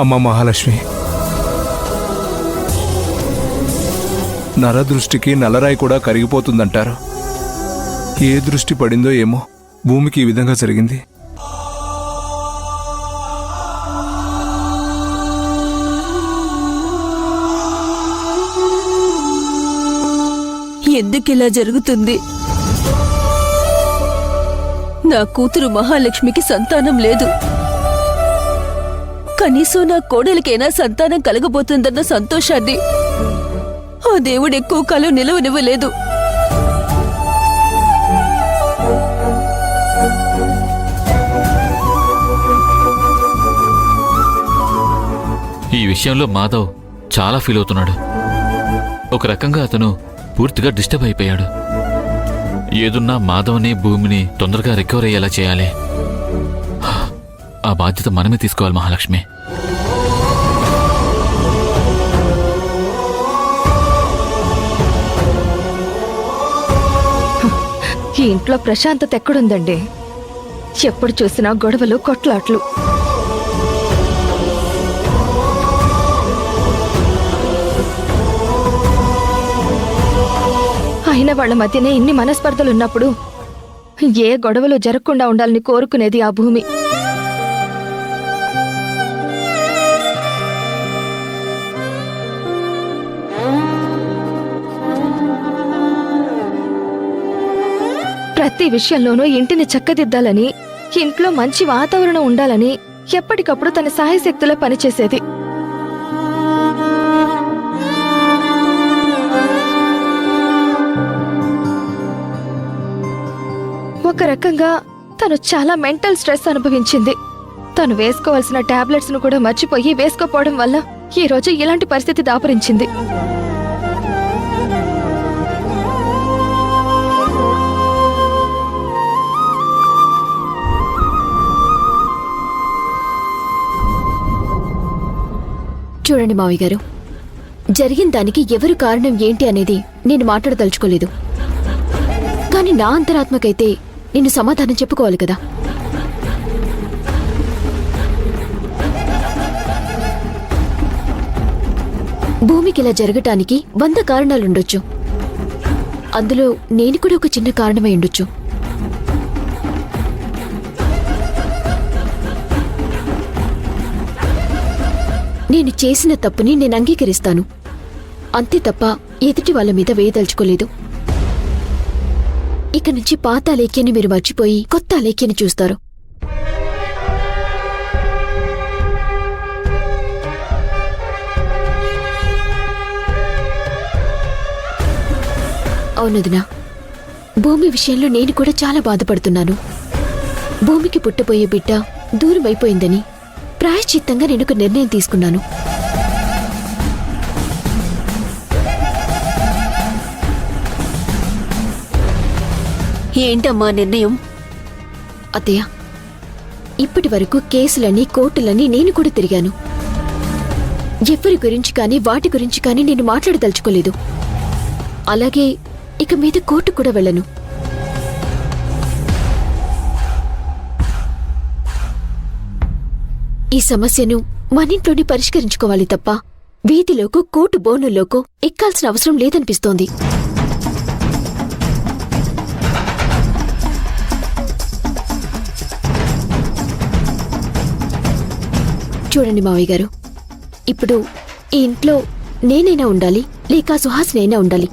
అమ్మ మహాలక్ష్మి, నరదృష్టికి నల్లరాయి కూడా కరిగిపోతుందంటారు. ఏ దృష్టి పడిందో ఏమో భూమికి ఈ విధంగా జరిగింది. ఎందుకిలా జరుగుతుంది? నా కూతురు మహాలక్ష్మికి సంతానం లేదు. కనీసం నా కోడలికైనా సంతానం కలగబోతుందన్న సంతోషాన్ని ఆ దేవుడు ఎక్కువ కాలం నిలవనివ్వలేదు. ఈ విషయంలో మాధవ్ చాలా ఫీల్ అవుతున్నాడు. ఒక రకంగా అతను పూర్తిగా డిస్టర్బ్ అయిపోయాడు. ఏదున్నా మాధవ్ని భూమిని తొందరగా రికవర్ అయ్యేలా చేయాలి. ఆ బాధ్యత మనమే తీసుకోవాలి మహాలక్ష్మి. ఈ ఇంట్లో ప్రశాంతత ఎక్కడుందండి? ఎప్పుడు చూసినా గొడవలు, కొట్లాట్లు. అయిన వాళ్ల మధ్యనే ఇన్ని మనస్పర్ధలున్నప్పుడు ఏ గొడవలు జరగకుండా ఉండాలని కోరుకునేది ఆ భూమి. ప్రతి విషయంలోనూ ఇంటిని చక్కదిద్దాలని, ఇంట్లో మంచి వాతావరణం ఉండాలని ఎప్పటికప్పుడు తన సాయశక్తులా పనిచేసేది. ఒక రకంగా తను చాలా మెంటల్ స్ట్రెస్ అనుభవించింది. తను వేసుకోవాల్సిన టాబ్లెట్స్ ను కూడా మర్చిపోయి వేసుకోపోవడం వల్ల ఈ రోజు ఇలాంటి పరిస్థితి దాపురించింది. చూడండి మావయ్య గారు, జరిగిన దానికి ఎవరు కారణం ఏంటి అనేది నేను మాట్లాడదలుచుకోలేదు. కానీ నా అంతరాత్మకైతే నిన్ను సమాధానం చెప్పుకోవాలి కదా. భూమికి ఇలా జరగటానికి 100 కారణాలుండొచ్చు. అందులో నేను కూడా ఒక చిన్న కారణమై ఉండొచ్చు. నేను చేసిన తప్పుని నేను అంగీకరిస్తాను, అంతే తప్ప ఎదుటి వాళ్ళ మీద వేయదలుచుకోలేదు. ఇక నుంచి పాత అలేఖ్యాన్ని మీరు మర్చిపోయి కొత్త అలేఖ్యాన్ని చూస్తారు. అవునదినా, భూమి విషయంలో నేను కూడా చాలా బాధపడుతున్నాను. భూమికి పుట్టబోయే బిడ్డ దూరం అయిపోయిందని ప్రాయశ్చిత్తంగా నేను ఒక నిర్ణయం తీసుకున్నాను. ఏంటమ్మా నిర్ణయం? అత్తయ్య, ఇప్పటి వరకు కేసులని, కోర్టులని నేను కూడా తిరిగాను. ఎవరి గురించి కానీ వాటి గురించి కానీ నేను మాట్లాడదలుచుకోలేదు. అలాగే ఇక మీద కోర్టు కూడా వెళ్ళను. ఈ సమస్యను మనింట్లోనే పరిష్కరించుకోవాలి తప్ప వీధిలోకో కోర్టు బోనుల్లోకో ఎక్కాల్సిన అవసరం లేదనిపిస్తోంది. చూడండి మావయ్య గారు, ఇప్పుడు ఈ ఇంట్లో నేనైనా ఉండాలి లేక సుహాసినైనా ఉండాలి.